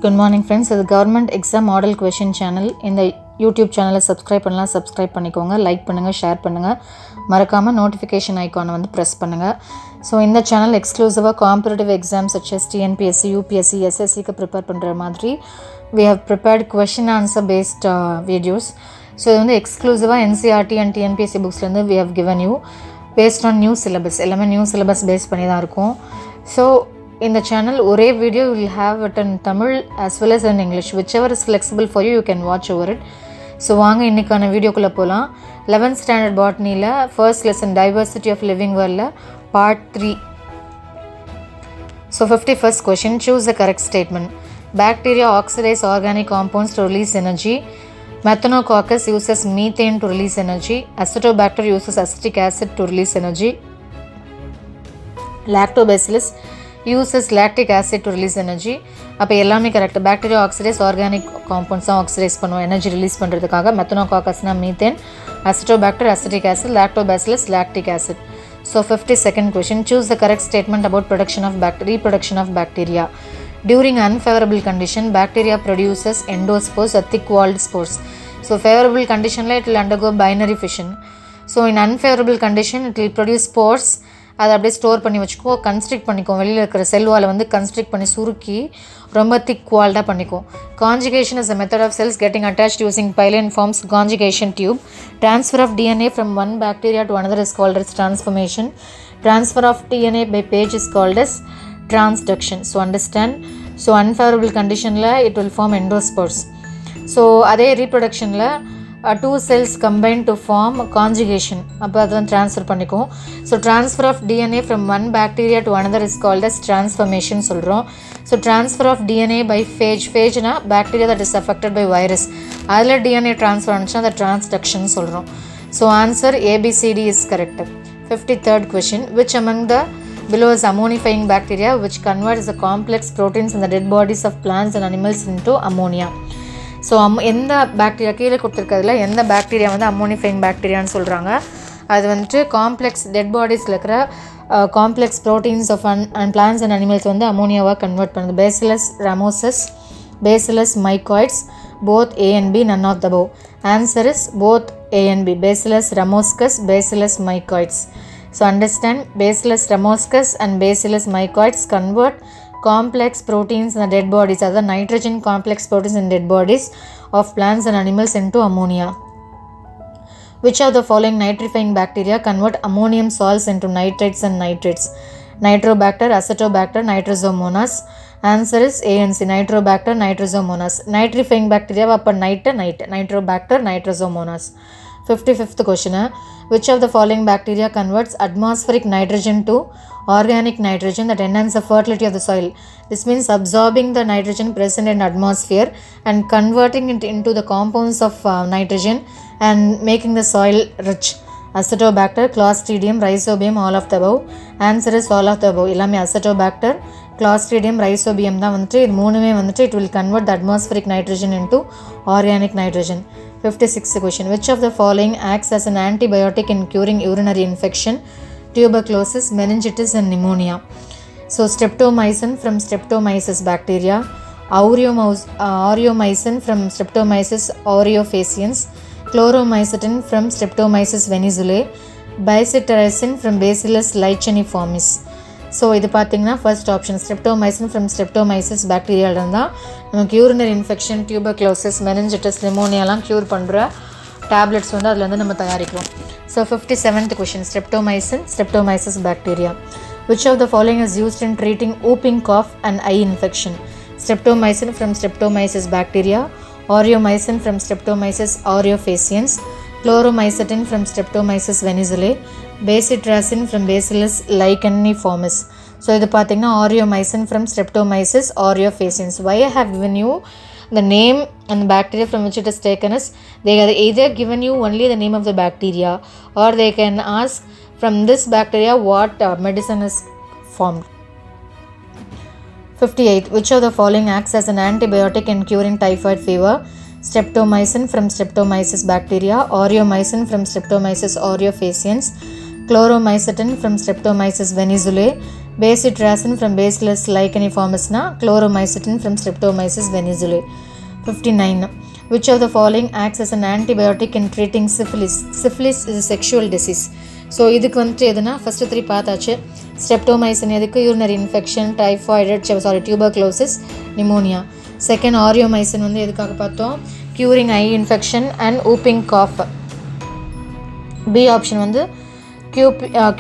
Good morning friends. This is government exam model question channel. இந்த YouTube சேனலை subscribe பண்ணலாம், subscribe பண்ணிக்கோங்க, like பண்ணுங்க, ஷேர் பண்ணுங்க, மறக்காம நோட்டிஃபிகேஷன் ஐகானை வந்து பிரஸ் பண்ணுங்க. ஸோ இந்த சேனல் எக்ஸ்க்ளூசிவாக competitive exams such as TNPSC, UPSC, SSCக்கு ப்ரிப்பேர் பண்ணுற மாதிரி we have prepared question answer based videos. So இது வந்து எக்ஸ்க்ளூசிவாக NCERT and TNPSC புக்ஸ்லேருந்து we have given you based on new syllabus. எல்லாமே நியூ சிலபஸ் பேஸ் பண்ணி தான் இருக்கும். ஸோ இந்த சேனல் ஒரே video will have it in Tamil as well as in English. Whichever is flexible for you, you can watch over it. So வாங்க இன்றைக்கான வீடியோக்குள்ளே போகலாம். 11th standard botanyல first lesson diversity of living worldல part 3. So 51st question, choose the correct statement. Bacteria oxidize organic compounds to release energy. Methanococcus uses methane to release energy. Acetobacter uses acetic acid to release energy. Lactobacillus uses lactic acid to release energy. அப்போ எல்லாமே correct. Bacteria oxidise organic compounds தான் oxidise பண்ணுவோம் energy release பண்ணுறதுக்காக. மெத்தனோகாக்கஸ்னா methane, acetobacter acetic acid, lactobacillus lactic acid. So 52nd question, choose the correct statement about reproduction of bacteria. During unfavorable condition, bacteria produces endospores or thick-walled spores. So favorable condition it will undergo binary fission. So in unfavorable condition, it will produce spores. அதை அப்படியே store பண்ணி வச்சுக்கோ, constrict பண்ணிக்கும். வெளியில் இருக்கிற செல் வாலை வந்து constrict பண்ணி சுருக்கி ரொம்ப திக் வால்டாக பண்ணிக்கும். Conjugation is a method of cells getting attached using pilin forms conjugation tube. Transfer of DNA from one bacteria to another is called as transformation. Transfer of DNA by page is called as transduction. So understand. So unfavorable conditionல it will form endospores. So அதே reproductionல two cells combine to form conjugation. அப்போ அது வந்து transfer பண்ணிக்கும். So transfer of DNA from one bacteria to another is called as transformation சொல்கிறோம். So transfer of DNA by phage. Phageனா bacteria that is affected by virus. அதில் DNA transfer ஆனிச்சுன்னா அதை transduction சொல்கிறோம். So answer ABCD is correct. 53rd question, which among the below is ammonifying bacteria which converts the complex proteins in the dead bodies of plants and animals into ammonia. So எந்த bacteria கீழே கொடுத்துருக்கிறதுல எந்த bacteria வந்து அம்மோனிஃபைங் பாக்டீரியான்னு சொல்கிறாங்க. அது வந்துட்டு complex dead பாடிஸில் இருக்கிற complex proteins of and plants and animals வந்து அமோனியாவாக கன்வெர்ட் பண்ணுது. Bacillus ramosus, bacillus mycoides, both A and B, none of the above. Answer is both A and B. Bacillus ramoschus, Bacillus mycoides. So understand, Bacillus ramoschus and Bacillus mycoides convert complex proteins in the dead bodies, other nitrogen complex proteins in dead bodies of plants and animals into ammonia. Which of the following nitrifying bacteria convert ammonium salts into nitrates and nitrates? Nitrobacter, Acetobacter, Nitrosomonas. Answer is A and C, Nitrobacter, Nitrosomonas. Nitrifying bacteria அப்போ Nitrobacter, Nitrosomonas. 55th question, which of the following bacteria converts atmospheric nitrogen to organic nitrogen that enhance the fertility of the soil? This means absorbing the nitrogen present in atmosphere and converting it into the compounds of nitrogen and making the soil rich. Acetobacter, Clostridium, Rhizobium, all of the above. Answer is all of the above. எல்லாமே Acetobacter, Clostridium, Rhizobium தான் வந்துட்டு இது மூணுமே வந்துட்டு it will convert the atmospheric nitrogen into organic nitrogen. 56th question, which of the following acts as an antibiotic in curing urinary infection, tuberculosis, meningitis and pneumonia? So streptomycin from Streptomyces bacteria, aureomycin from Streptomyces aureofaciens, chloromycetin from Streptomyces venezuelae, bacitrazine from Bacillus licheniformis. So இது பார்த்தீங்கன்னா first option streptomycin from streptomyces பாக்டீரியாவில் இருந்தால் நமக்கு urinary infection, tuberculosis, meningitis, நிமோனியாலாம் cure பண்ணுற tablets வந்து அதுலேருந்து நம்ம தயாரிக்கிறோம். So 57th question, streptomyces bacteria. Which of the following is used in treating whooping cough and eye infection? Streptomycin from Streptomyces bacteria, aureomycin from Streptomyces aureofaciens, chloromycetin from Streptomyces venezuelae, bacitrazine from Bacillus licheniformis. So இது பார்த்தீங்கன்னா aureomycin from Streptomyces aureofaciens. Why I have given you the name and the bacteria from which it is taken is they are either given you only the name of the bacteria or they can ask from this bacteria what medicine is formed. 58th, which of the following acts as an antibiotic in curing typhoid fever? Streptomycin from Streptomyces bacteria, aureomycin from Streptomyces aureofaciens, chloromycetin from Streptomyces venezuelae, Bacitracin from Bacillus licheniformis na, chloromycetin from Streptomyces venezuelae. 59. Which of the following acts as an antibiotic in treating syphilis? Syphilis is a sexual disease. So இதுக்கு வந்துட்டு எதுனா first 3 பார்த்தாச்சு. Streptomycin எதுக்கு? Urinary infection, typhoid, tuberculosis, pneumonia. Second aureomycin வந்து எதுக்காக பார்த்தோம்? Curing eye infection and whooping cough. B option வந்து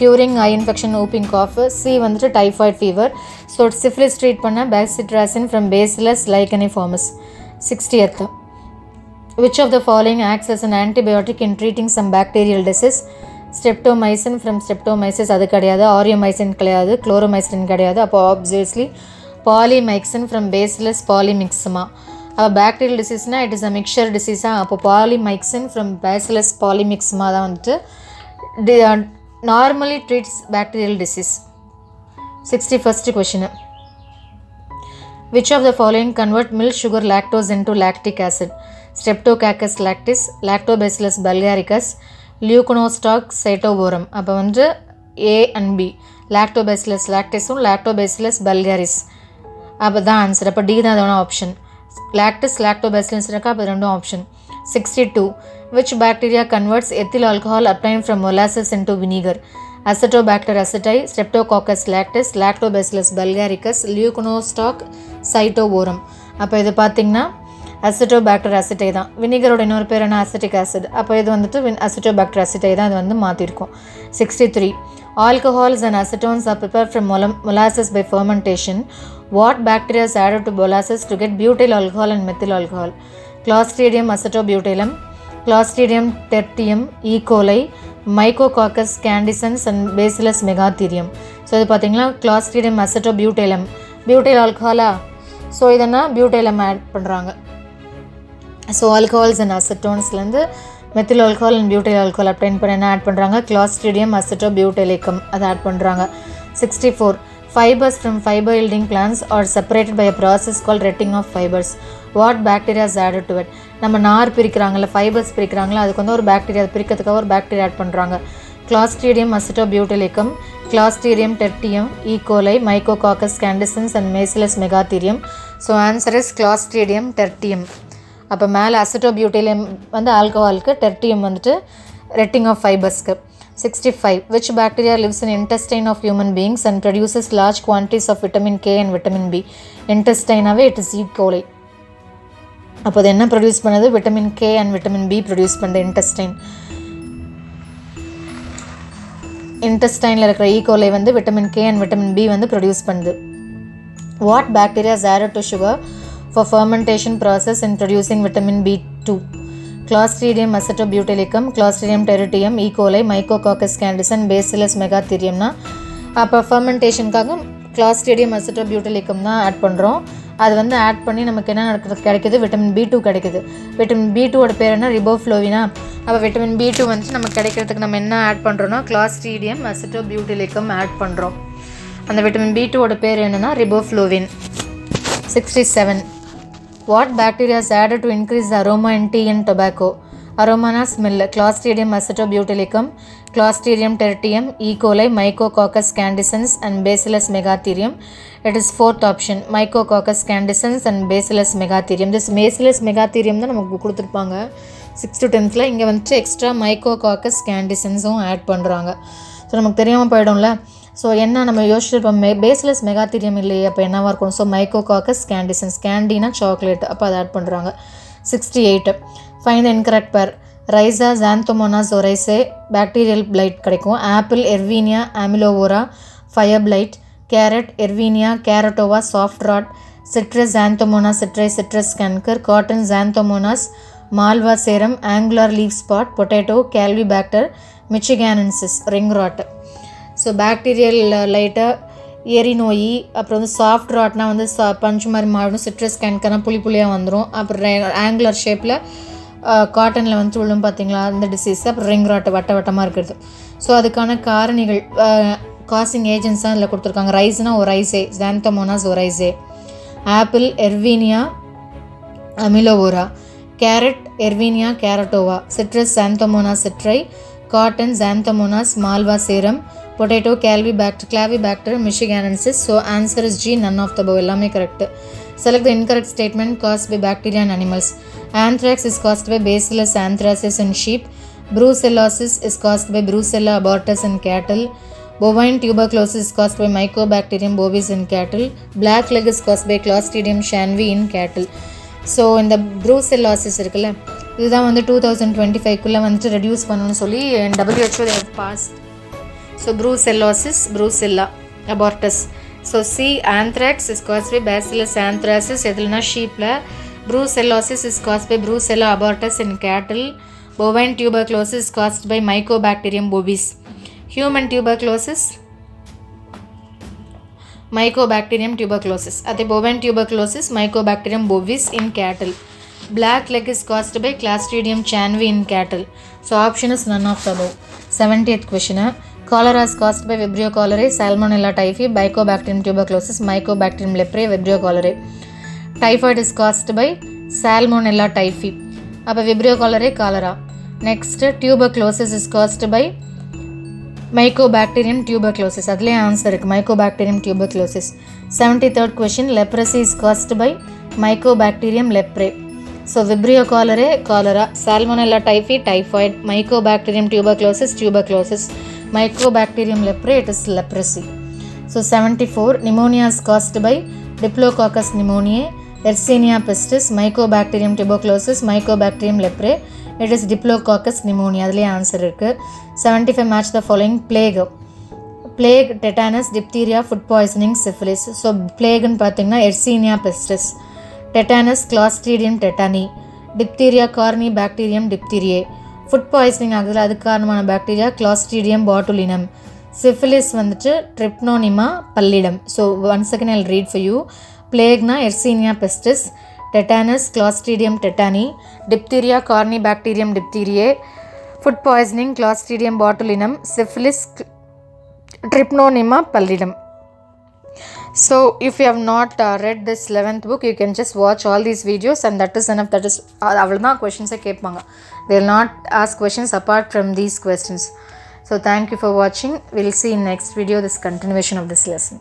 curing eye infection, whooping cough. C வந்துட்டு typhoid fever. So syphilis treat பண்ண bacitracin from bacillus licheniformis. 60th. Which of the following acts as an antibiotic in treating some bacterial disease? Streptomycin from Streptomyces அது கிடையாது, ஆரியோமைசின் கிடையாது, chloromycin கிடையாது. அப்போ obviously polymyxin from bacillus polymyxa. அப்போ bacterial டிசீஸ்னால் it is a mixer டிசீஸாக. அப்போ polymyxin from bacillus polymyxa தான் வந்துட்டு normally treats bacterial disease. 61st question. Which of the following convert milk sugar lactose into lactic acid? Streptococcus lactis, Lactobacillus bulgaricus, Leuconostoc cytoborum. அப்போ வந்து A and B, Lactobacillus lactisum, Lactobacillus bulgaris. அப்போ தான் answer. அப்போ D தான் அதோட option. Lactis lactobacillus இருக்கா, அப்போ ரெண்டும் option. 62. Which bacteria converts ethyl alcohol obtained from molasses into vinegar? Acetobacter aceti, Streptococcus lactis, Lactobacillus bulgaricus, Leuconostoc cytoborum. அப்போ இது பார்த்திங்கன்னா அசிட்டோபாக்டர் அசிட்டை தான். வினிகரோட இன்னொரு பேர் என்ன? Acetic acid. அப்போ இது வந்துட்டு அசிட்டோபாக்டர் அசிட்டை தான் இது வந்து மாற்றிருக்கோம். 63. Alcohols and acetones are prepared from molasses by fermentation. What bacteria is added to molasses to get butyl alcohol and methyl alcohol? Clostridium acetobutylum, Clostridium tertium, E. coli, Mycococcus candescens and Bacillus megatherium. So இது பார்த்தீங்கன்னா Clostridium acetobutylum butyl ஆல்கஹாலா. So இதனா பியூட்டைலம் add பண்ணுறாங்க. So alcohols and அசட்டோன்ஸ்லேருந்து methyl alcohol and butyl alcohol obtain பண்ண என்ன add பண்ணுறாங்க? Clostridium acetobutylum அதை ஆட் பண்ணுறாங்க. 64. Fibers from fiber yielding plants are separated by a process called retting of fibers. What bacteria is added to it? நம்ம நார் பிரிக்கிறாங்கல்ல, fibres பிரிக்கிறாங்களா, அதுக்கு வந்து ஒரு பாக்டீரியா பிரிக்கிறதுக்காக ஒரு பாக்டீரியா ஆட் பண்ணுறாங்க. Clostridium acetobutylum, Clostridium tertium, E. coli, Mycococcus candescens and Bacillus megatherium. So answer is Clostridium tertium. அப்போ மேலே அசிட்டோபியூட்டைலம் வந்து ஆல்கஹாலுக்கு, டெர்டியம் வந்துட்டு red ink of ஃபைபர்ஸ்க்கு. 65. Which bacteria lives in intestine of human beings and produces large quantities of vitamin K and vitamin B? Intestine-ஆவே it is E. coli. அப்போ அது என்ன produce பண்ணுது? Vitamin K and vitamin B produce பண்ணுது intestine. இன்டெஸ்டைனில் இருக்கிற E. coli வந்து vitamin K and vitamin B வந்து produce பண்ணுது. What bacteria is added to sugar for fermentation process in producing vitamin B2? Clostridium acetobutylum, Clostridium tertium, E. coli, Mycococcus candescens, Bacillus megatherium. அப்போ ஃபர்மெண்டேஷனுக்காக Clostridium acetobutylum தான் add பண்ணுறோம். அது வந்து add பண்ணி நமக்கு என்ன கிடைக்குது? விட்டமின் B2 கிடைக்குது. விட்டமின் B2ஓட பேர் என்ன? ரிபோஃப்ளோவினா. அப்போ விட்டமின் B2 வந்து நமக்கு கிடைக்கிறதுக்கு நம்ம என்ன ஆட் பண்ணுறோன்னா Clostridium acetobutylum ஆட் பண்ணுறோம். அந்த விட்டமின் B2ஓட பேர் என்னென்னா riboflavin. 67. What bacteria is added to increase the aroma in tea and tobacco? Aromana smell. Clostridium acetobutylum, Clostridium tertium, E. coli, Mycococcus candescens and Bacillus megatherium. It is fourth option, Mycococcus candescens and Bacillus megatherium. This Bacillus megatherium தான் நமக்கு கொடுத்துருப்பாங்க 6th to 10th. இங்கே வந்துட்டு extra Mycococcus candescenஸும் add பண்ணுறாங்க. So நமக்கு தெரியாமல் போயிடும்ல. So என்ன நம்ம யோசிச்சிருப்போம், பேசிலஸ் மெகாத்தீரியம் இல்லையே, அப்போ என்னவாக இருக்கும்? ஸோ Mycococcus candescens, கேண்டினா சாக்லேட், அப்போ அதை ஆட் பண்ணுறாங்க. 68. Find the incorrect pair. Rhiza xanthomonas oryzae bacterial blight கிடைக்கும். Apple erwinia amylovora fire blight, carrot erwinia carotovora soft rot, citrus xanthomonas citri citrus canker, cotton xanthomonas malvacearum angular leaf spot, potato calvibacter michiganensis ring rot. So bacterial லைட்டாக எரி நோய், அப்புறம் வந்து soft ராட்னா வந்து பஞ்சு மாதிரி மாறிடும், சிட்ரஸ் கேன்கர்னா புளியாக வந்துடும், அப்புறம் ஆங்குலர் ஷேப்பில் காட்டனில் வந்து விழும் பார்த்தீங்களா அந்த டிசீஸ், அப்புறம் ரிங் ராட் வட்டமாக இருக்கிறது. ஸோ அதுக்கான காரணிகள் காசிங் ஏஜென்ட்ஸ் தான் இதில் கொடுத்துருக்காங்க. ரைஸ்னா oryzae, xanthomonas oryzae, apple erwinia amylovora, carrot erwinia carotovora, citrus xanthomonas citri, cotton xanthomonas malvacearum, Potato, Clavibacter michiganensis. So answer is G, none of the above. Ellame correct. Select the incorrect statement caused by bacteria and animals. Anthrax is caused by Bacillus anthracis in sheep. Brucellosis is caused by Brucella abortus in cattle. Bovine tuberculosis is caused by Mycobacterium bovis in cattle. Black leg is caused by Clostridium shanvi in cattle. So இந்த ப்ரூசெல்லாசிஸ் இருக்குல்ல, இதுதான் வந்து 2025 வந்துட்டு reduce பண்ணணும்னு சொல்லி WHO they have passed. So brucellosis, brucella abortus. So C anthrax is caused by bacillus anthracis எதுலனா ஷீப்பில். Brucellosis is caused by brucella abortus in cattle. Bovine tuberculosis is caused by Mycobacterium bovis. Human tuberculosis, Mycobacterium tuberculosis. At the bovine tuberculosis, Mycobacterium bovis in cattle. Black leg is caused by Clostridium shanvi in cattle. So option is none of the above. 70th question. Cholera is caused by Vibrio cholerae, Salmonella typhi, Mycobacterium tuberculosis, Mycobacterium leprae, Vibrio cholerae. Typhoid is caused by Salmonella typhi. அப்போ Vibrio cholerae, cholera. Next, tuberculosis is caused by Mycobacterium tuberculosis. அதுலேயே answer இருக்குது, Mycobacterium tuberculosis. 73rd question. Leprosy is caused by Mycobacterium leprae. So Vibrio cholerae, cholera. Salmonella typhi, typhoid. Mycobacterium tuberculosis, tuberculosis. Mycobacterium leprae, it is leprosy. So 74. Pneumonia is caused by Diplococcus pneumoniae, Yersinia pestis, Mycobacterium tuberculosis, Mycobacterium leprae, it is Diplococcus pneumonia. அதுலேயே answer இருக்குது. 75. Match the following. Plague, tetanus, diphtheria, food poisoning, syphilis. So பிளேக்னு பார்த்தீங்கன்னா Yersinia pestis, tetanus, Clostridium tetani, diphtheria, Corynebacterium diphtheriae. Food poisoning ஆகுதுல, அதுக்கு காரணமான bacteria Clostridium botulinum. syphilis வந்துட்டு Trypnonema pallidum. ஸோ once again I'll read for you. Plague na Yersinia pestis, tetanus, Clostridium tetani, diphtheria, Corynebacterium diphtheriae, food poisoning Clostridium botulinum, syphilis Trypnonema pallidum. So if you have not read this 11th book, you can just watch all these videos and that is enough. That is அவ்வளோதான் questions கேட்பாங்க. They will not ask questions apart from these questions. So thank you for watching. We'll see in next video this continuation of this lesson.